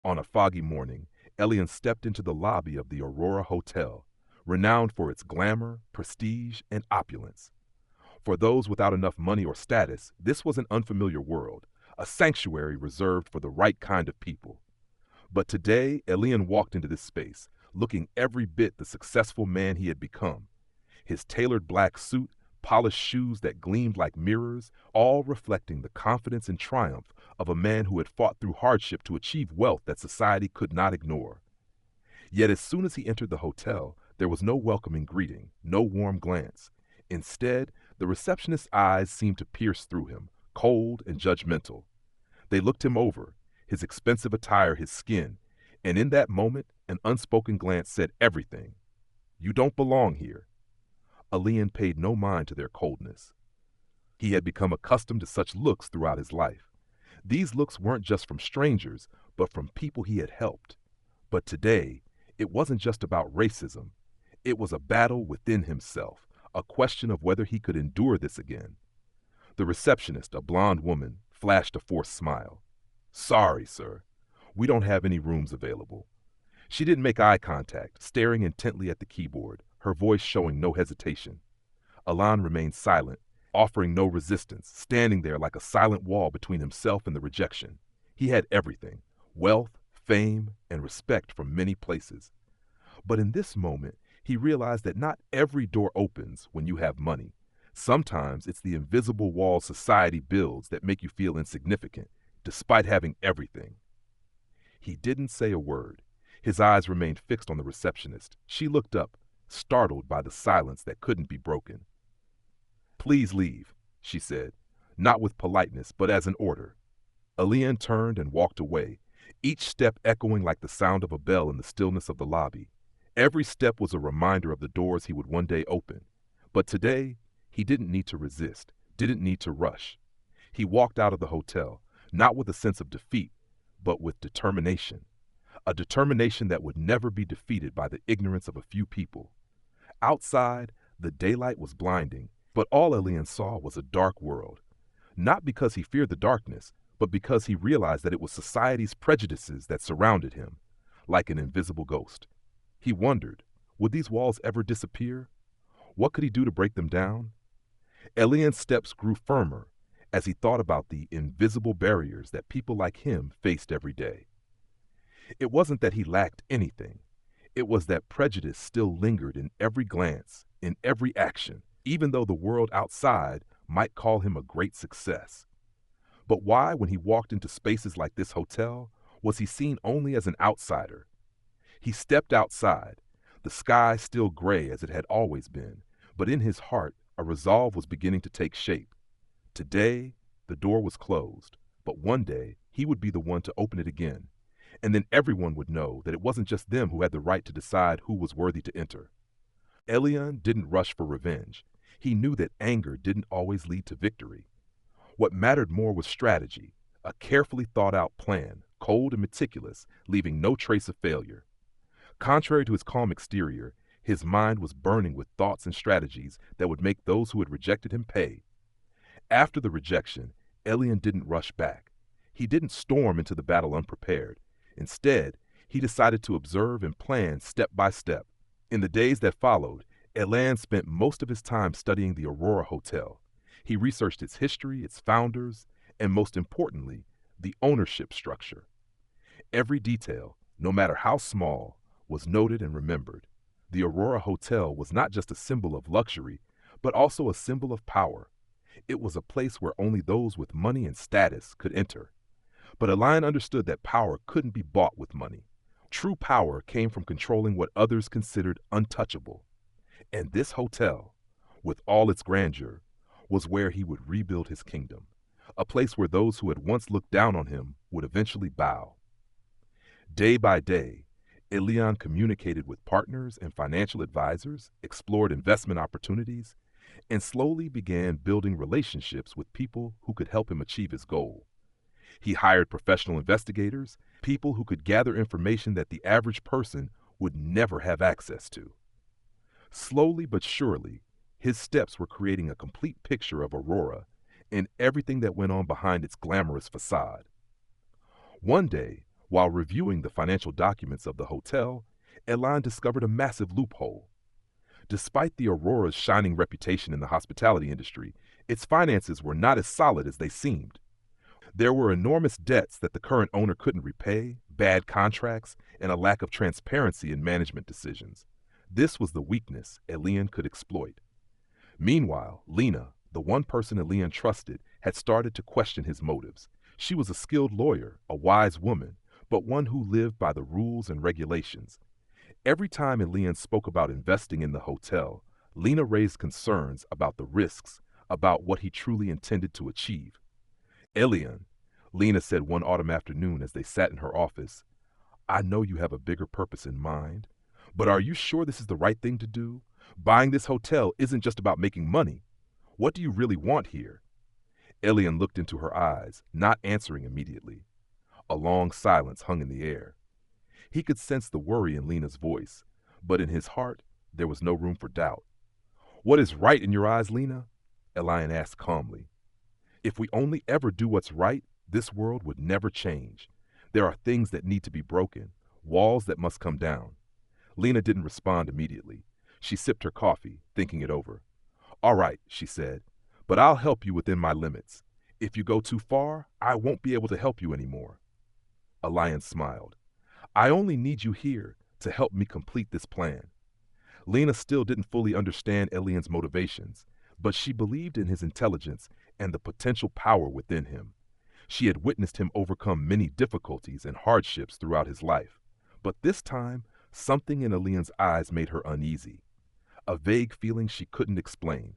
On a foggy morning, Elian stepped into the lobby of the Aurora Hotel, renowned for its glamour, prestige, and opulence. For those without enough money or status, this was an unfamiliar world, a sanctuary reserved for the right kind of people. But today, Elian walked into this space, looking every bit the successful man he had become. His tailored black suit, polished shoes that gleamed like mirrors, all reflecting the confidence and triumph of a man who had fought through hardship to achieve wealth that society could not ignore. Yet as soon as he entered the hotel, there was no welcoming greeting, no warm glance. Instead, the receptionist's eyes seemed to pierce through him, cold and judgmental. They looked him over, his expensive attire, his skin, and in that moment, an unspoken glance said everything. "You don't belong here." Elian paid no mind to their coldness. He had become accustomed to such looks throughout his life. These looks weren't just from strangers, but from people he had helped. But today, it wasn't just about racism. It was a battle within himself, a question of whether he could endure this again. The receptionist, a blonde woman, flashed a forced smile. "Sorry, sir. We don't have any rooms available." She didn't make eye contact, staring intently at the keyboard, her voice showing no hesitation. Elian remained silent, offering no resistance, standing there like a silent wall between himself and the rejection. He had everything: wealth, fame, and respect from many places. But in this moment, he realized that not every door opens when you have money. Sometimes it's the invisible walls society builds that make you feel insignificant, despite having everything. He didn't say a word. His eyes remained fixed on the receptionist. She looked up, startled by the silence that couldn't be broken. "Please leave," she said, not with politeness, but as an order. Elian turned and walked away, each step echoing like the sound of a bell in the stillness of the lobby. Every step was a reminder of the doors he would one day open. But today, he didn't need to resist, didn't need to rush. He walked out of the hotel, not with a sense of defeat, but with determination. A determination that would never be defeated by the ignorance of a few people. Outside, the daylight was blinding, but all Elian saw was a dark world. Not because he feared the darkness, but because he realized that it was society's prejudices that surrounded him, like an invisible ghost. He wondered, would these walls ever disappear? What could he do to break them down? Elian's steps grew firmer as he thought about the invisible barriers that people like him faced every day. It wasn't that he lacked anything. It was that prejudice still lingered in every glance, in every action, even though the world outside might call him a great success. But why, when he walked into spaces like this hotel, was he seen only as an outsider? He stepped outside, the sky still gray as it had always been, but in his heart, a resolve was beginning to take shape. Today, the door was closed, but one day he would be the one to open it again, and then everyone would know that it wasn't just them who had the right to decide who was worthy to enter. Elian didn't rush for revenge. He knew that anger didn't always lead to victory. What mattered more was strategy, a carefully thought-out plan, cold and meticulous, leaving no trace of failure. Contrary to his calm exterior, his mind was burning with thoughts and strategies that would make those who had rejected him pay. After the rejection, Elian didn't rush back. He didn't storm into the battle unprepared. Instead, he decided to observe and plan step by step. In the days that followed, Elian spent most of his time studying the Aurora Hotel. He researched its history, its founders, and most importantly, the ownership structure. Every detail, no matter how small, was noted and remembered. The Aurora Hotel was not just a symbol of luxury, but also a symbol of power. It was a place where only those with money and status could enter. But Elian understood that power couldn't be bought with money. True power came from controlling what others considered untouchable. And this hotel, with all its grandeur, was where he would rebuild his kingdom, a place where those who had once looked down on him would eventually bow. Day by day, Elian communicated with partners and financial advisors, explored investment opportunities, and slowly began building relationships with people who could help him achieve his goal. He hired professional investigators, people who could gather information that the average person would never have access to. Slowly but surely, his steps were creating a complete picture of Aurora and everything that went on behind its glamorous facade. One day, While reviewing the financial documents of the hotel, Elian discovered a massive loophole. Despite the Aurora's shining reputation in the hospitality industry, its finances were not as solid as they seemed. There were enormous debts that the current owner couldn't repay, bad contracts, and a lack of transparency in management decisions. This was the weakness Elian could exploit. Meanwhile, Lena, the one person Elian trusted, had started to question his motives. She was a skilled lawyer, a wise woman, but one who lived by the rules and regulations. Every time Elian spoke about investing in the hotel, Lena raised concerns about the risks, about what he truly intended to achieve. Elian, Lena said one autumn afternoon as they sat in her office, I know you have a bigger purpose in mind, but are you sure this is the right thing to do? Buying this hotel isn't just about making money. What do you really want here? Elian looked into her eyes, not answering immediately. A long silence hung in the air. He could sense the worry in Lena's voice, but in his heart, there was no room for doubt. What is right in your eyes, Lena? Elian asked calmly. If we only ever do what's right, this world would never change. There are things that need to be broken, walls that must come down. Lena didn't respond immediately. She sipped her coffee, thinking it over. All right, she said, but I'll help you within my limits. If you go too far, I won't be able to help you anymore. Elian smiled. I only need you here to help me complete this plan. Lena still didn't fully understand Elian's motivations, but she believed in his intelligence and the potential power within him. She had witnessed him overcome many difficulties and hardships throughout his life, but this time, something in Elian's eyes made her uneasy, a vague feeling she couldn't explain.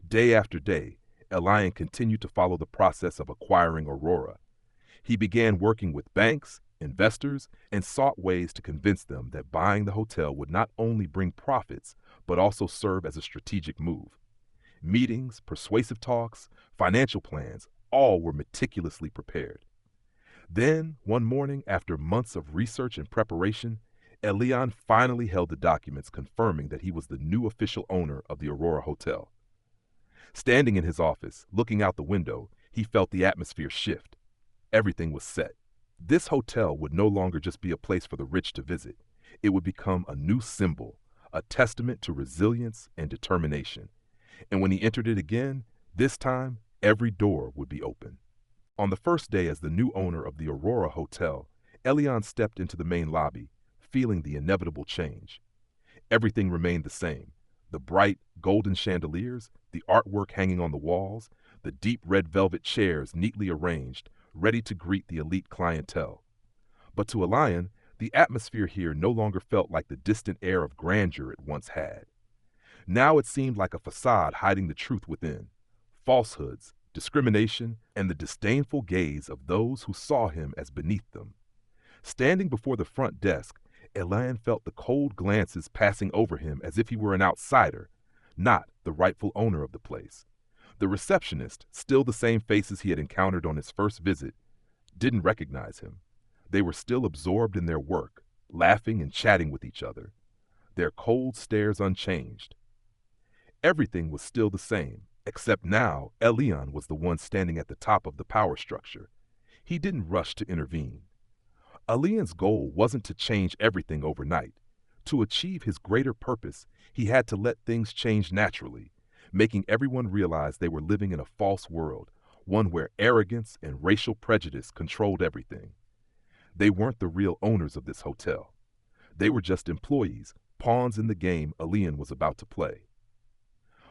Day after day, Elian continued to follow the process of acquiring Aurora. He began working with banks, investors, and sought ways to convince them that buying the hotel would not only bring profits, but also serve as a strategic move. Meetings, persuasive talks, financial plans, all were meticulously prepared. Then, one morning, after months of research and preparation, Elian finally held the documents confirming that he was the new official owner of the Aurora Hotel. Standing in his office, looking out the window, he felt the atmosphere shift. Everything was set. This hotel would no longer just be a place for the rich to visit. It would become a new symbol, a testament to resilience and determination. And when he entered it again, this time, every door would be open. On the first day as the new owner of the Aurora Hotel, Elian stepped into the main lobby, feeling the inevitable change. Everything remained the same. The bright, golden chandeliers, the artwork hanging on the walls, the deep red velvet chairs neatly arranged, ready to greet the elite clientele. But to Elian, the atmosphere here no longer felt like the distant air of grandeur it once had. Now it seemed like a facade hiding the truth within, falsehoods, discrimination, and the disdainful gaze of those who saw him as beneath them. Standing before the front desk, Elian felt the cold glances passing over him as if he were an outsider, not the rightful owner of the place. The receptionist, still the same faces he had encountered on his first visit, didn't recognize him. They were still absorbed in their work, laughing and chatting with each other, their cold stares unchanged. Everything was still the same, except now Elian was the one standing at the top of the power structure. He didn't rush to intervene. Elian's goal wasn't to change everything overnight. To achieve his greater purpose, he had to let things change naturally, making everyone realize they were living in a false world, one where arrogance and racial prejudice controlled everything. They weren't the real owners of this hotel. They were just employees, pawns in the game Elian was about to play.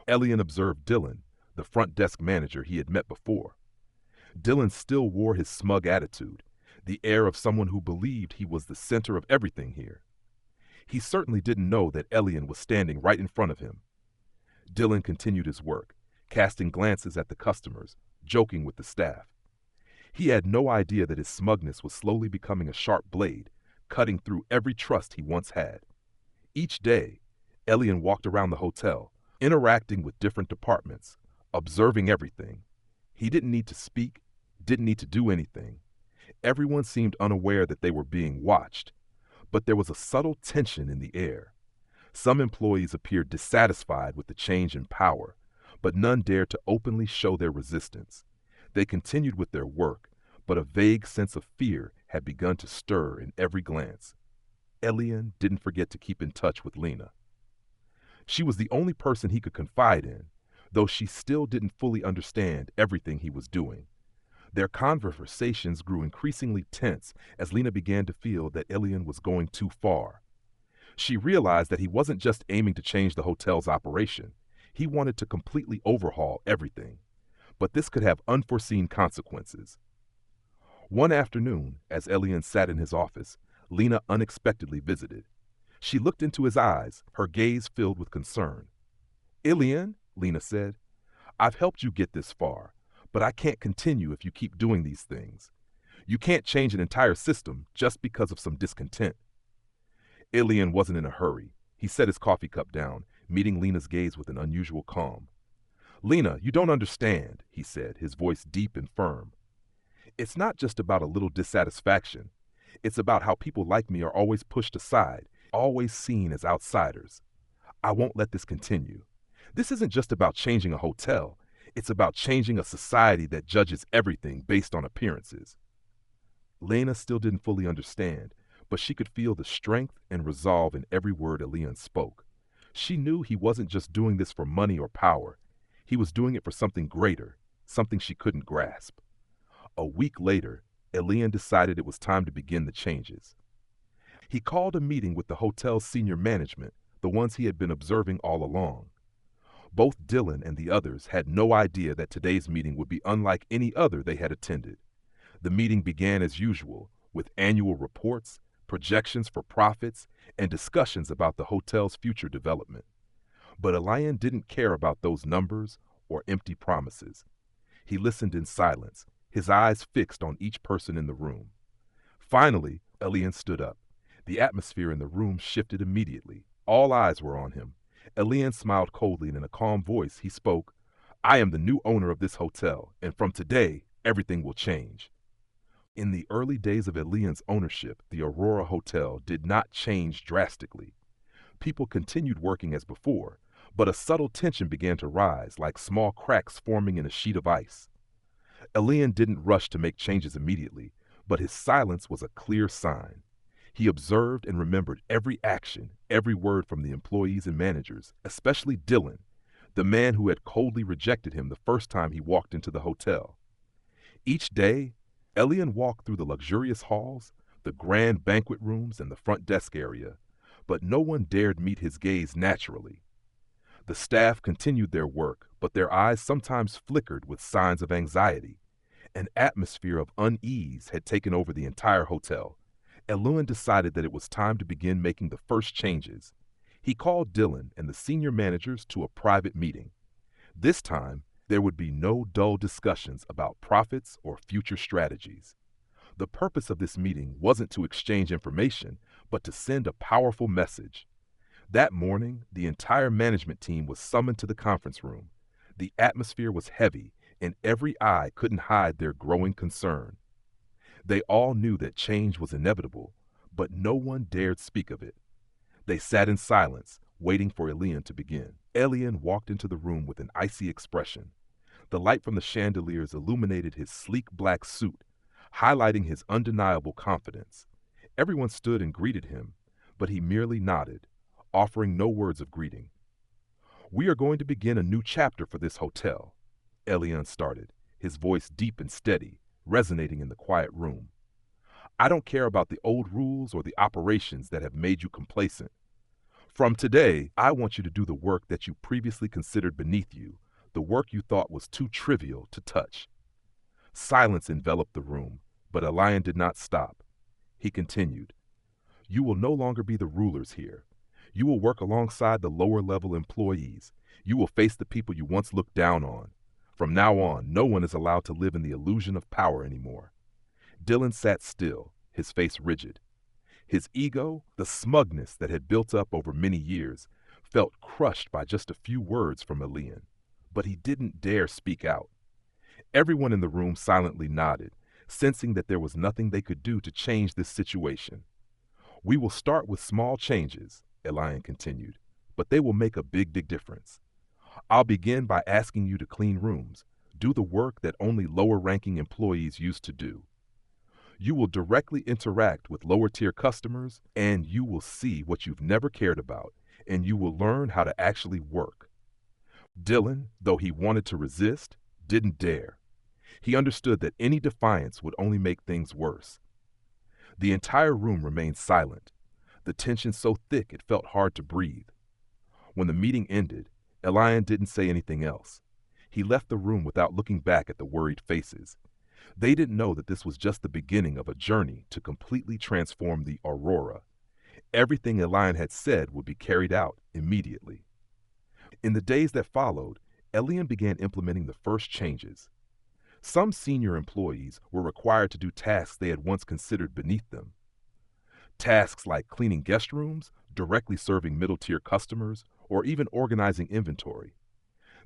Elian observed Dylan, the front desk manager he had met before. Dylan still wore his smug attitude, the air of someone who believed he was the center of everything here. He certainly didn't know that Elian was standing right in front of him. Dylan continued his work, casting glances at the customers, joking with the staff. He had no idea that his smugness was slowly becoming a sharp blade, cutting through every trust he once had. Each day, Elian walked around the hotel, interacting with different departments, observing everything. He didn't need to speak, didn't need to do anything. Everyone seemed unaware that they were being watched, but there was a subtle tension in the air. Some employees appeared dissatisfied with the change in power, but none dared to openly show their resistance. They continued with their work, but a vague sense of fear had begun to stir in every glance. Elian didn't forget to keep in touch with Lena. She was the only person he could confide in, though she still didn't fully understand everything he was doing. Their conversations grew increasingly tense as Lena began to feel that Elian was going too far. She realized that he wasn't just aiming to change the hotel's operation. He wanted to completely overhaul everything. But this could have unforeseen consequences. One afternoon, as Elian sat in his office, Lena unexpectedly visited. She looked into his eyes, her gaze filled with concern. "Elian," Lena said, "I've helped you get this far, but I can't continue if you keep doing these things. You can't change an entire system just because of some discontent." Elian wasn't in a hurry. He set his coffee cup down, meeting Lena's gaze with an unusual calm. "Lena, you don't understand," he said, his voice deep and firm. "It's not just about a little dissatisfaction. It's about how people like me are always pushed aside, always seen as outsiders. I won't let this continue. This isn't just about changing a hotel. It's about changing a society that judges everything based on appearances." Lena still didn't fully understand, but she could feel the strength and resolve in every word Elian spoke. She knew he wasn't just doing this for money or power. He was doing it for something greater, something she couldn't grasp. A week later, Elian decided it was time to begin the changes. He called a meeting with the hotel's senior management, the ones he had been observing all along. Both Dylan and the others had no idea that today's meeting would be unlike any other they had attended. The meeting began as usual, with annual reports, projections for profits, and discussions about the hotel's future development. But Elian didn't care about those numbers or empty promises. He listened in silence, his eyes fixed on each person in the room. Finally, Elian stood up. The atmosphere in the room shifted immediately. All eyes were on him. Elian smiled coldly, and in a calm voice he spoke, "I am the new owner of this hotel, and from today, everything will change." In the early days of Elian's ownership, the Aurora Hotel did not change drastically. People continued working as before, but a subtle tension began to rise, like small cracks forming in a sheet of ice. Elian didn't rush to make changes immediately, but his silence was a clear sign. He observed and remembered every action, every word from the employees and managers, especially Dylan, the man who had coldly rejected him the first time he walked into the hotel. Each day, Elian walked through the luxurious halls, the grand banquet rooms, and the front desk area, but no one dared meet his gaze naturally. The staff continued their work, but their eyes sometimes flickered with signs of anxiety. An atmosphere of unease had taken over the entire hotel. Elian decided that it was time to begin making the first changes. He called Dylan and the senior managers to a private meeting. This time, there would be no dull discussions about profits or future strategies. The purpose of this meeting wasn't to exchange information, but to send a powerful message. That morning, the entire management team was summoned to the conference room. The atmosphere was heavy, and every eye couldn't hide their growing concern. They all knew that change was inevitable, but no one dared speak of it. They sat in silence, waiting for Elian to begin. Elian walked into the room with an icy expression. The light from the chandeliers illuminated his sleek black suit, highlighting his undeniable confidence. Everyone stood and greeted him, but he merely nodded, offering no words of greeting. "We are going to begin a new chapter for this hotel," Elian started, his voice deep and steady, resonating in the quiet room. "I don't care about the old rules or the operations that have made you complacent. From today, I want you to do the work that you previously considered beneath you, the work you thought was too trivial to touch." Silence enveloped the room, but Elian did not stop. He continued, "You will no longer be the rulers here. You will work alongside the lower-level employees. You will face the people you once looked down on. From now on, no one is allowed to live in the illusion of power anymore." Dylan sat still, his face rigid. His ego, the smugness that had built up over many years, felt crushed by just a few words from Elian. But he didn't dare speak out. Everyone in the room silently nodded, sensing that there was nothing they could do to change this situation. "We will start with small changes," Elian continued, "but they will make a big difference. I'll begin by asking you to clean rooms, do the work that only lower-ranking employees used to do. You will directly interact with lower tier customers, and you will see what you've never cared about, and you will learn how to actually work. Dylan, though he wanted to resist, didn't dare. He understood that any defiance would only make things worse. The entire room remained silent, the tension so thick it felt hard to breathe. When the meeting ended, Elian didn't say anything else. He left the room without looking back at the worried faces. They didn't know that this was just the beginning of a journey to completely transform the Aurora. Everything Elian had said would be carried out immediately. In the days that followed, Elian began implementing the first changes. Some senior employees were required to do tasks they had once considered beneath them. Tasks like cleaning guest rooms, directly serving middle-tier customers, or even organizing inventory.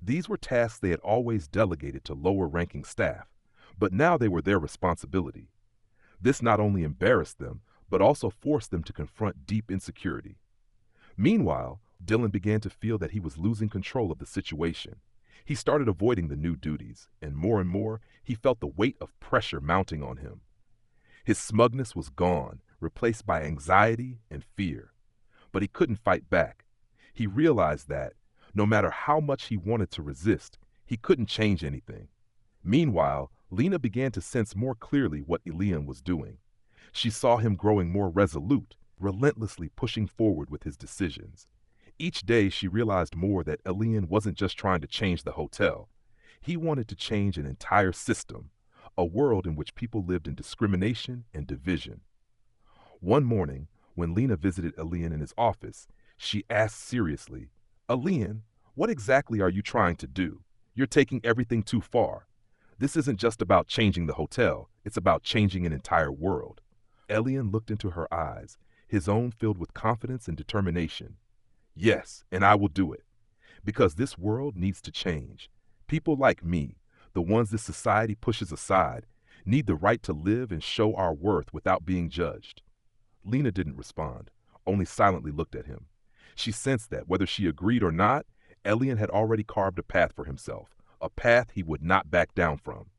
These were tasks they had always delegated to lower-ranking staff, but now they were their responsibility. This not only embarrassed them, but also forced them to confront deep insecurity. Meanwhile, Dylan began to feel that he was losing control of the situation. He started avoiding the new duties, and more, he felt the weight of pressure mounting on him. His smugness was gone, replaced by anxiety and fear. But he couldn't fight back. He realized that, no matter how much he wanted to resist, he couldn't change anything. Meanwhile, Lena began to sense more clearly what Elian was doing. She saw him growing more resolute, relentlessly pushing forward with his decisions. Each day she realized more that Elian wasn't just trying to change the hotel. He wanted to change an entire system, a world in which people lived in discrimination and division. One morning, when Lena visited Elian in his office, she asked seriously, "Elian, what exactly are you trying to do? You're taking everything too far. This isn't just about changing the hotel, it's about changing an entire world." Elian looked into her eyes, his own filled with confidence and determination. "Yes, and I will do it. Because this world needs to change. People like me, the ones this society pushes aside, need the right to live and show our worth without being judged." Lena didn't respond, only silently looked at him. She sensed that, whether she agreed or not, Elian had already carved a path for himself, a path he would not back down from.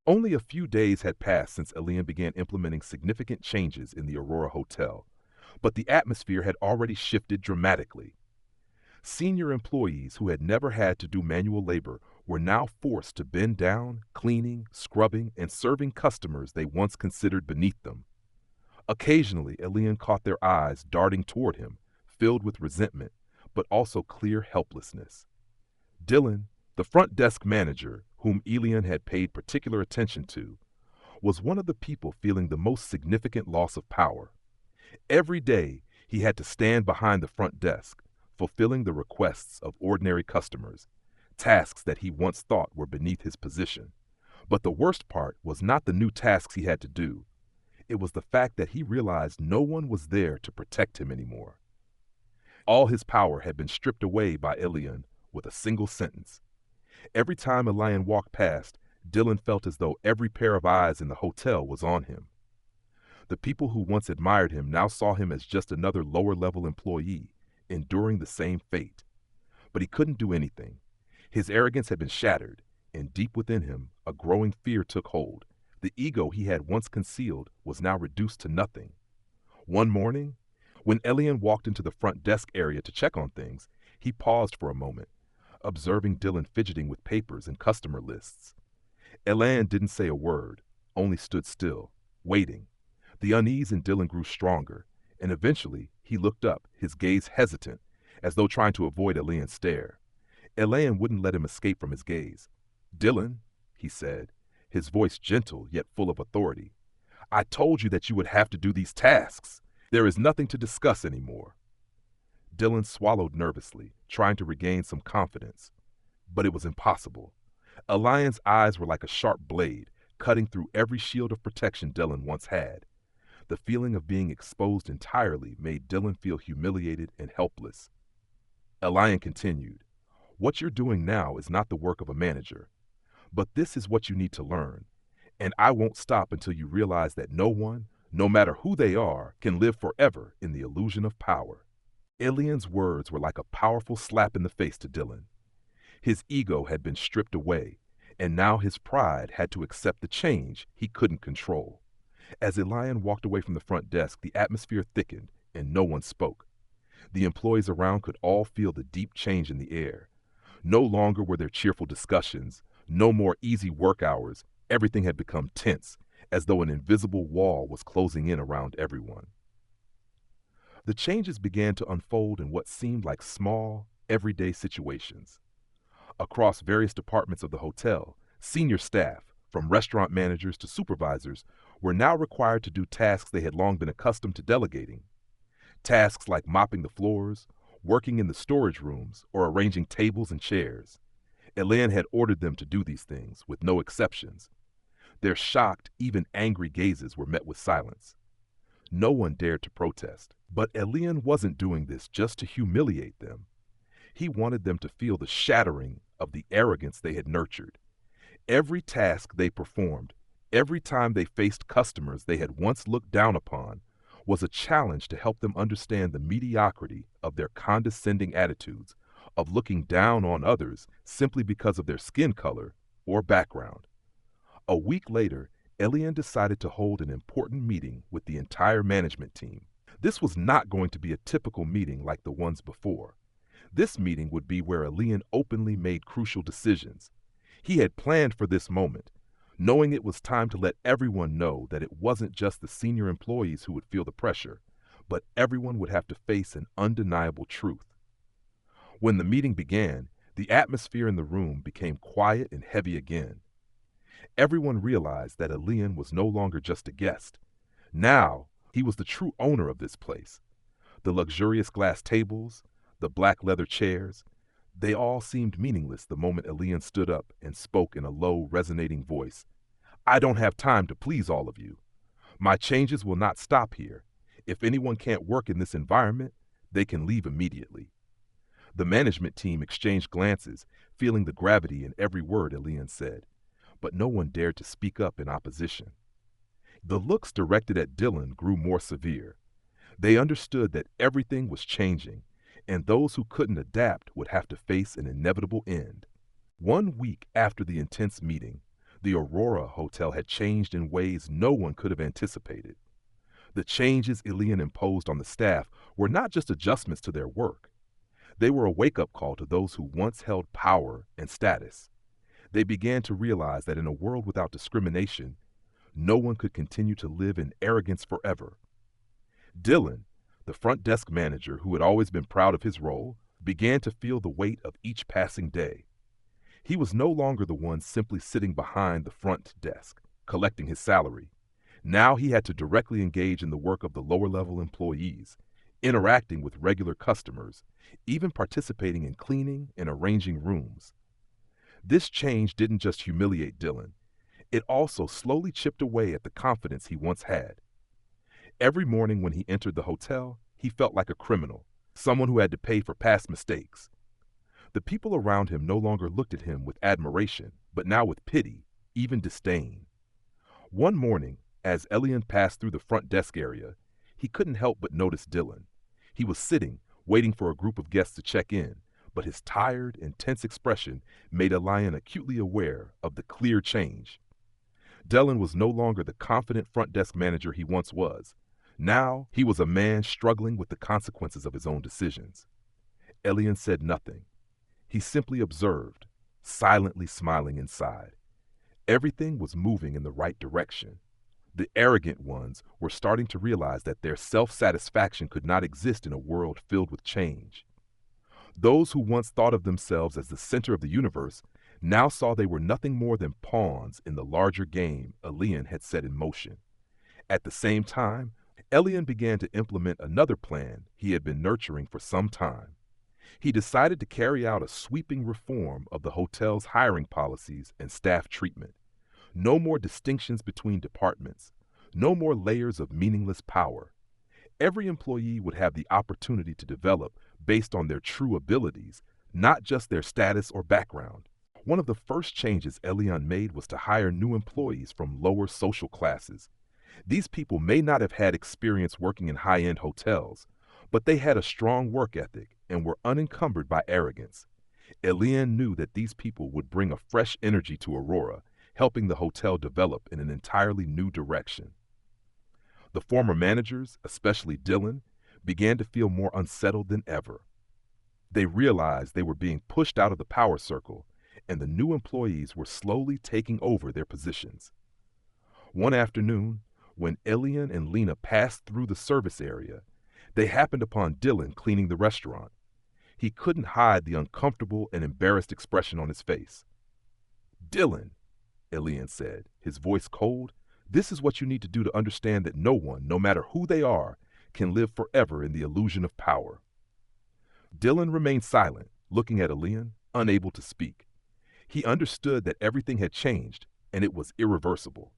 Only a few days had passed since Elian began implementing significant changes in the Aurora Hotel, but the atmosphere had already shifted dramatically. Senior employees who had never had to do manual labor were now forced to bend down, cleaning, scrubbing, and serving customers they once considered beneath them. Occasionally, Elian caught their eyes darting toward him, filled with resentment, but also clear helplessness. Dylan, the front desk manager, whom Elian had paid particular attention to, was one of the people feeling the most significant loss of power. Every day, he had to stand behind the front desk, fulfilling the requests of ordinary customers, tasks that he once thought were beneath his position. But the worst part was not the new tasks he had to do. It was the fact that he realized no one was there to protect him anymore. All his power had been stripped away by Elian with a single sentence. Every time Elian walked past, Dylan felt as though every pair of eyes in the hotel was on him. The people who once admired him now saw him as just another lower-level employee, enduring the same fate. But he couldn't do anything. His arrogance had been shattered, and deep within him, a growing fear took hold. The ego he had once concealed was now reduced to nothing. One morning, when Elian walked into the front desk area to check on things, he paused for a moment, observing Dylan fidgeting with papers and customer lists. Elian didn't say a word, only stood still, waiting. The unease in Dylan grew stronger, and eventually he looked up, his gaze hesitant, as though trying to avoid Elian's stare. Elian wouldn't let him escape from his gaze. "Dylan," he said, his voice gentle yet full of authority, "I told you that you would have to do these tasks. There is nothing to discuss anymore." Dylan swallowed nervously, trying to regain some confidence. But it was impossible. Elian's eyes were like a sharp blade, cutting through every shield of protection Dylan once had. The feeling of being exposed entirely made Dylan feel humiliated and helpless. Elian continued, "What you're doing now is not the work of a manager. But this is what you need to learn, and I won't stop until you realize that no one, no matter who they are, can live forever in the illusion of power." Elian's words were like a powerful slap in the face to Dylan. His ego had been stripped away, and now his pride had to accept the change he couldn't control. As Elian walked away from the front desk, the atmosphere thickened and no one spoke. The employees around could all feel the deep change in the air. No longer were there cheerful discussions, no more easy work hours. Everything had become tense, as though an invisible wall was closing in around everyone. The changes began to unfold in what seemed like small, everyday situations. Across various departments of the hotel, senior staff, from restaurant managers to supervisors, were now required to do tasks they had long been accustomed to delegating. Tasks like mopping the floors, working in the storage rooms, or arranging tables and chairs. Elian had ordered them to do these things, with no exceptions. Their shocked, even angry gazes were met with silence. No one dared to protest, but Elian wasn't doing this just to humiliate them. He wanted them to feel the shattering of the arrogance they had nurtured. Every task they performed, every time they faced customers they had once looked down upon, was a challenge to help them understand the mediocrity of their condescending attitudes, of looking down on others simply because of their skin color or background. A week later, Elian decided to hold an important meeting with the entire management team. This was not going to be a typical meeting like the ones before. This meeting would be where Elian openly made crucial decisions. He had planned for this moment, knowing it was time to let everyone know that it wasn't just the senior employees who would feel the pressure, but everyone would have to face an undeniable truth. When the meeting began, the atmosphere in the room became quiet and heavy again. Everyone realized that Elian was no longer just a guest. Now, he was the true owner of this place. The luxurious glass tables, the black leather chairs, they all seemed meaningless the moment Elian stood up and spoke in a low, resonating voice. "I don't have time to please all of you. My changes will not stop here. If anyone can't work in this environment, they can leave immediately." The management team exchanged glances, feeling the gravity in every word Elian said, but no one dared to speak up in opposition. The looks directed at Dylan grew more severe. They understood that everything was changing, and those who couldn't adapt would have to face an inevitable end. 1 week after the intense meeting, the Aurora Hotel had changed in ways no one could have anticipated. The changes Elian imposed on the staff were not just adjustments to their work. They were a wake-up call to those who once held power and status. They began to realize that in a world without discrimination, no one could continue to live in arrogance forever. Dylan, the front desk manager who had always been proud of his role, began to feel the weight of each passing day. He was no longer the one simply sitting behind the front desk, collecting his salary. Now he had to directly engage in the work of the lower-level employees, interacting with regular customers, even participating in cleaning and arranging rooms. This change didn't just humiliate Dylan. It also slowly chipped away at the confidence he once had. Every morning when he entered the hotel, he felt like a criminal, someone who had to pay for past mistakes. The people around him no longer looked at him with admiration, but now with pity, even disdain. One morning, as Elian passed through the front desk area, he couldn't help but notice Dylan. He was sitting, waiting for a group of guests to check in, but his tired, intense expression made Elian acutely aware of the clear change. Dylan was no longer the confident front desk manager he once was. Now he was a man struggling with the consequences of his own decisions. Elian said nothing. He simply observed, silently smiling inside. Everything was moving in the right direction. The arrogant ones were starting to realize that their self-satisfaction could not exist in a world filled with change. Those who once thought of themselves as the center of the universe now saw they were nothing more than pawns in the larger game Elian had set in motion. At the same time, Elian began to implement another plan he had been nurturing for some time. He decided to carry out a sweeping reform of the hotel's hiring policies and staff treatment. No more distinctions between departments. No more layers of meaningless power. Every employee would have the opportunity to develop based on their true abilities, not just their status or background. One of the first changes Elian made was to hire new employees from lower social classes. These people may not have had experience working in high-end hotels, but they had a strong work ethic and were unencumbered by arrogance. Elian knew that these people would bring a fresh energy to Aurora, helping the hotel develop in an entirely new direction. The former managers, especially Dylan, began to feel more unsettled than ever. They realized they were being pushed out of the power circle, and the new employees were slowly taking over their positions. One afternoon, when Elian and Lena passed through the service area, they happened upon Dylan cleaning the restaurant. He couldn't hide the uncomfortable and embarrassed expression on his face. "Dylan," Elian said, his voice cold, "this is what you need to do to understand that no one, no matter who they are, can live forever in the illusion of power." Dylan remained silent, looking at Elian, unable to speak. He understood that everything had changed, and it was irreversible.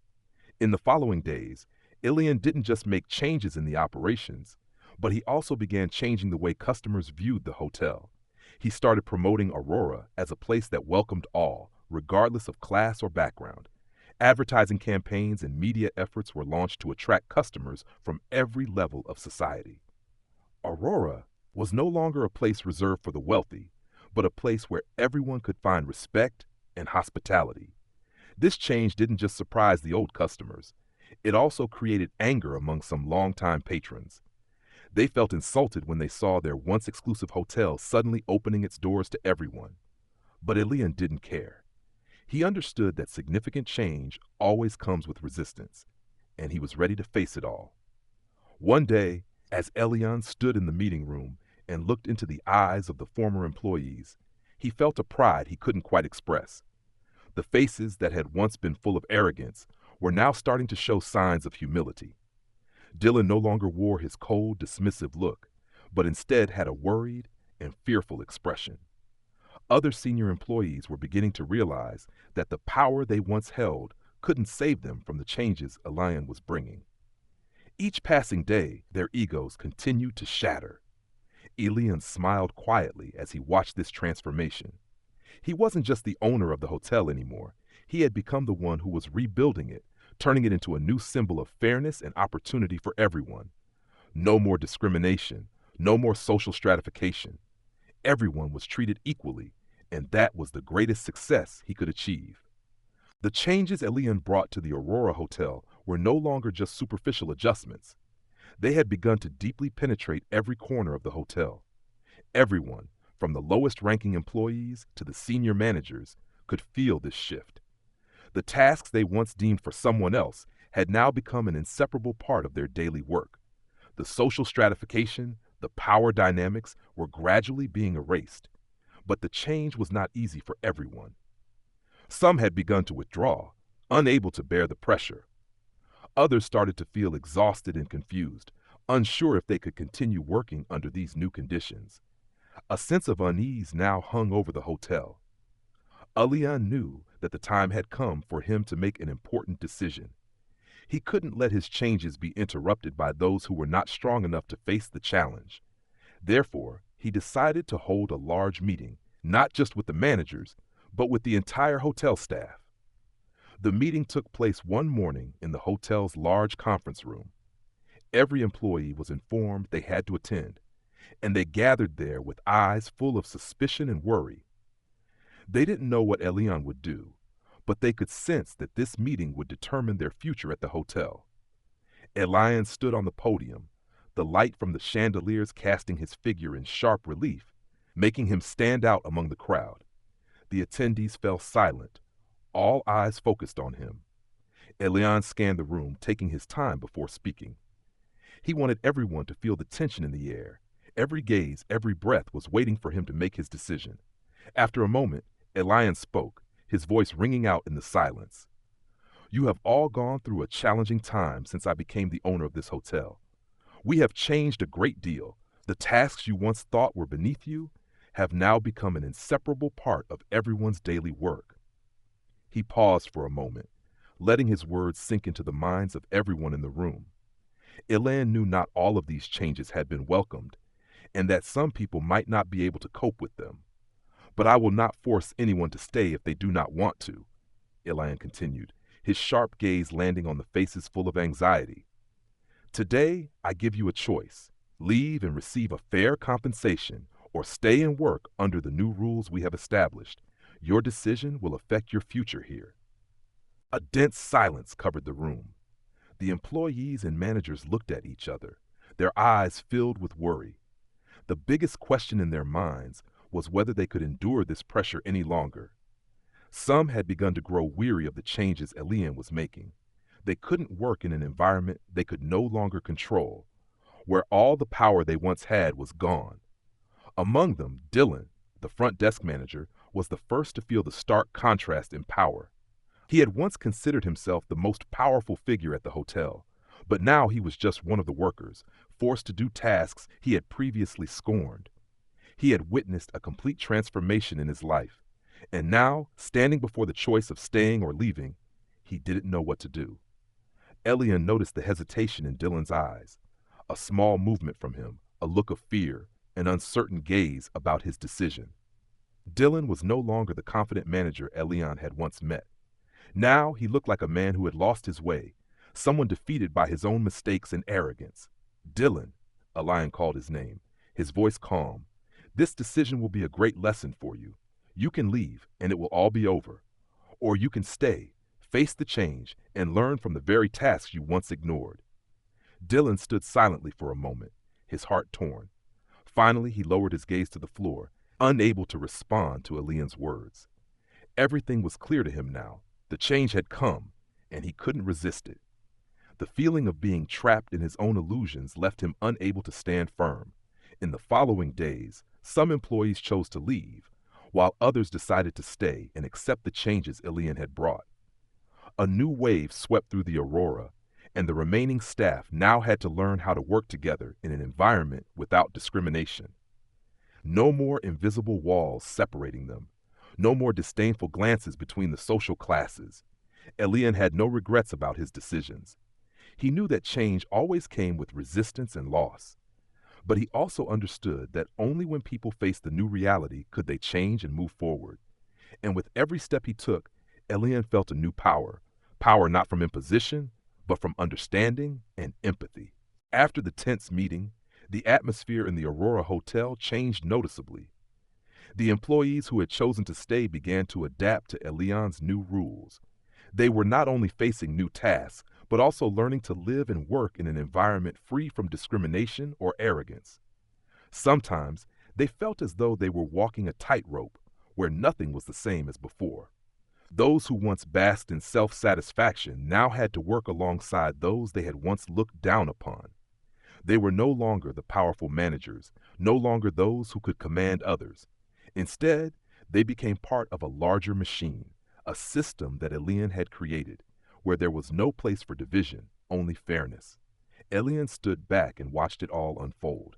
In the following days, Elian didn't just make changes in the operations, but he also began changing the way customers viewed the hotel. He started promoting Aurora as a place that welcomed all, regardless of class or background. Advertising campaigns and media efforts were launched to attract customers from every level of society. Aurora was no longer a place reserved for the wealthy, but a place where everyone could find respect and hospitality. This change didn't just surprise the old customers. It also created anger among some longtime patrons. They felt insulted when they saw their once exclusive hotel suddenly opening its doors to everyone. But Elian didn't care. He understood that significant change always comes with resistance, and he was ready to face it all. One day, as Elian stood in the meeting room and looked into the eyes of the former employees, he felt a pride he couldn't quite express. The faces that had once been full of arrogance were now starting to show signs of humility. Dylan no longer wore his cold, dismissive look, but instead had a worried and fearful expression. Other senior employees were beginning to realize that the power they once held couldn't save them from the changes Elian was bringing. Each passing day, their egos continued to shatter. Elian smiled quietly as he watched this transformation. He wasn't just the owner of the hotel anymore. He had become the one who was rebuilding it, turning it into a new symbol of fairness and opportunity for everyone. No more discrimination, no more social stratification. Everyone was treated equally, and that was the greatest success he could achieve. The changes Elian brought to the Aurora Hotel were no longer just superficial adjustments. They had begun to deeply penetrate every corner of the hotel. Everyone, from the lowest-ranking employees to the senior managers, could feel this shift. The tasks they once deemed for someone else had now become an inseparable part of their daily work. The social stratification, the power dynamics were gradually being erased. But the change was not easy for everyone. Some had begun to withdraw, unable to bear the pressure. Others started to feel exhausted and confused, unsure if they could continue working under these new conditions. A sense of unease now hung over the hotel. Elian knew that the time had come for him to make an important decision. He couldn't let his changes be interrupted by those who were not strong enough to face the challenge. Therefore, he decided to hold a large meeting, not just with the managers, but with the entire hotel staff. The meeting took place one morning in the hotel's large conference room. Every employee was informed they had to attend, and they gathered there with eyes full of suspicion and worry. They didn't know what Elian would do, but they could sense that this meeting would determine their future at the hotel. Elian stood on the podium, the light from the chandeliers casting his figure in sharp relief, making him stand out among the crowd. The attendees fell silent, all eyes focused on him. Elian scanned the room, taking his time before speaking. He wanted everyone to feel the tension in the air. Every gaze, every breath was waiting for him to make his decision. After a moment, Elian spoke, his voice ringing out in the silence. "You have all gone through a challenging time since I became the owner of this hotel. We have changed a great deal. The tasks you once thought were beneath you have now become an inseparable part of everyone's daily work." He paused for a moment, letting his words sink into the minds of everyone in the room. Elian knew not all of these changes had been welcomed, and that some people might not be able to cope with them. "But I will not force anyone to stay if they do not want to," Elian continued, his sharp gaze landing on the faces full of anxiety. "Today, I give you a choice. Leave and receive a fair compensation, or stay and work under the new rules we have established. Your decision will affect your future here." A dense silence covered the room. The employees and managers looked at each other, their eyes filled with worry. The biggest question in their minds was whether they could endure this pressure any longer. Some had begun to grow weary of the changes Elian was making. They couldn't work in an environment they could no longer control, where all the power they once had was gone. Among them, Dylan, the front desk manager, was the first to feel the stark contrast in power. He had once considered himself the most powerful figure at the hotel, but now he was just one of the workers, forced to do tasks he had previously scorned. He had witnessed a complete transformation in his life, and now, standing before the choice of staying or leaving, he didn't know what to do. Elian noticed the hesitation in Dylan's eyes, a small movement from him, a look of fear, an uncertain gaze about his decision. Dylan was no longer the confident manager Elian had once met. Now he looked like a man who had lost his way, someone defeated by his own mistakes and arrogance. Dylan, Elian called his name, his voice calm. This decision will be a great lesson for you. You can leave, and it will all be over. Or you can stay, face the change, and learn from the very tasks you once ignored. Dylan stood silently for a moment, his heart torn. Finally, he lowered his gaze to the floor, unable to respond to Elian's words. Everything was clear to him now. The change had come, and he couldn't resist it. The feeling of being trapped in his own illusions left him unable to stand firm. In the following days, some employees chose to leave, while others decided to stay and accept the changes Elian had brought. A new wave swept through the Aurora, and the remaining staff now had to learn how to work together in an environment without discrimination. No more invisible walls separating them. No more disdainful glances between the social classes. Elian had no regrets about his decisions. He knew that change always came with resistance and loss. But he also understood that only when people faced the new reality could they change and move forward. And with every step he took, Elian felt a new power. Power not from imposition, but from understanding and empathy. After the tense meeting, the atmosphere in the Aurora Hotel changed noticeably. The employees who had chosen to stay began to adapt to Elian's new rules. They were not only facing new tasks, but also learning to live and work in an environment free from discrimination or arrogance. Sometimes, they felt as though they were walking a tightrope where nothing was the same as before. Those who once basked in self-satisfaction now had to work alongside those they had once looked down upon. They were no longer the powerful managers, no longer those who could command others. Instead, they became part of a larger machine, a system that Elian had created, where there was no place for division, only fairness. Elian stood back and watched it all unfold.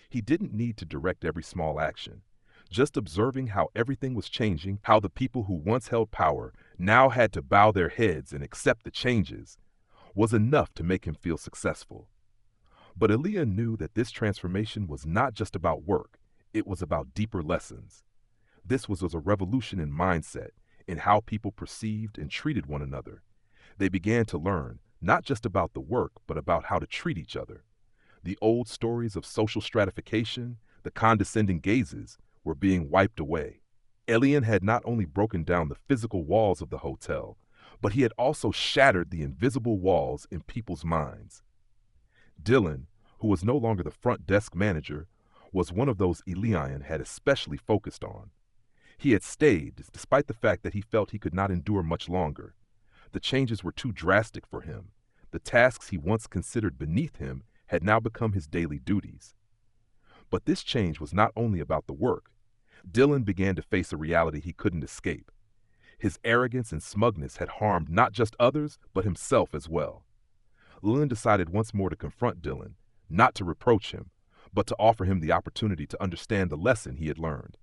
He didn't need to direct every small action. Just observing how everything was changing, how the people who once held power now had to bow their heads and accept the changes, was enough to make him feel successful. But Elian knew that this transformation was not just about work, it was about deeper lessons. This was a revolution in mindset, in how people perceived and treated one another. They began to learn, not just about the work, but about how to treat each other. The old stories of social stratification, the condescending gazes, were being wiped away. Elian had not only broken down the physical walls of the hotel, but he had also shattered the invisible walls in people's minds. Dylan, who was no longer the front desk manager, was one of those Elian had especially focused on. He had stayed, despite the fact that he felt he could not endure much longer. The changes were too drastic for him. The tasks he once considered beneath him had now become his daily duties. But this change was not only about the work. Dylan began to face a reality he couldn't escape. His arrogance and smugness had harmed not just others, but himself as well. Elian decided once more to confront Dylan, not to reproach him, but to offer him the opportunity to understand the lesson he had learned.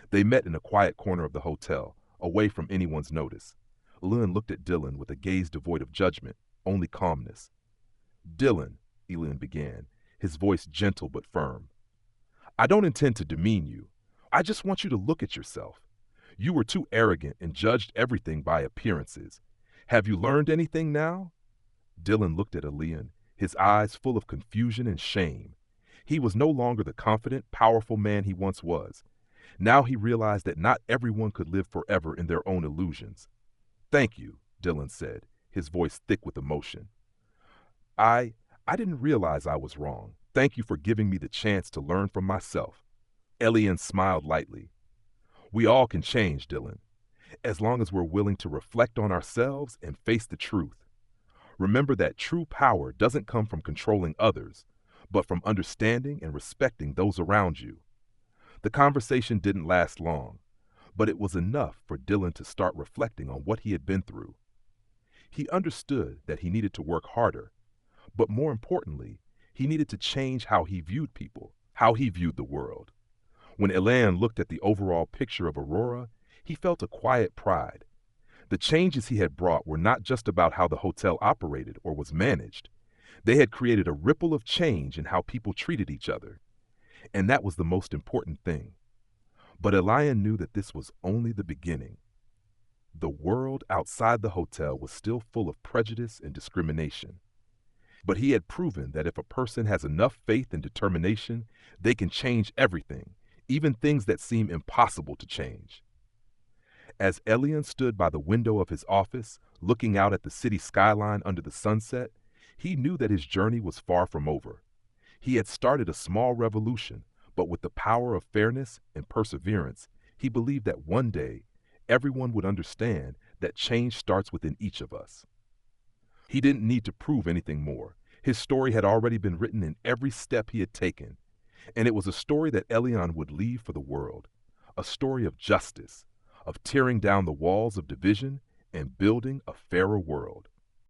They met in a quiet corner of the hotel, away from anyone's notice. Elian looked at Dylan with a gaze devoid of judgment, only calmness. "Dylan," Elian began, his voice gentle but firm, "I don't intend to demean you. I just want you to look at yourself. You were too arrogant and judged everything by appearances. Have you learned anything now?" Dylan looked at Elian, his eyes full of confusion and shame. He was no longer the confident, powerful man he once was. Now he realized that not everyone could live forever in their own illusions. "Thank you," Dylan said, his voice thick with emotion. I, I didn't realize I was wrong. Thank you for giving me the chance to learn from myself. Elian smiled lightly. We all can change, Dylan, as long as we're willing to reflect on ourselves and face the truth. Remember that true power doesn't come from controlling others, but from understanding and respecting those around you. The conversation didn't last long, but it was enough for Dylan to start reflecting on what he had been through. He understood that he needed to work harder, but more importantly, he needed to change how he viewed people, how he viewed the world. When Elian looked at the overall picture of Aurora, he felt a quiet pride. The changes he had brought were not just about how the hotel operated or was managed. They had created a ripple of change in how people treated each other. And that was the most important thing. But Elian knew that this was only the beginning. The world outside the hotel was still full of prejudice and discrimination. But he had proven that if a person has enough faith and determination, they can change everything, even things that seem impossible to change. As Elian stood by the window of his office, looking out at the city skyline under the sunset, he knew that his journey was far from over. He had started a small revolution, but with the power of fairness and perseverance, he believed that one day, everyone would understand that change starts within each of us. He didn't need to prove anything more. His story had already been written in every step he had taken, and it was a story that Elian would leave for the world, a story of justice, of tearing down the walls of division and building a fairer world.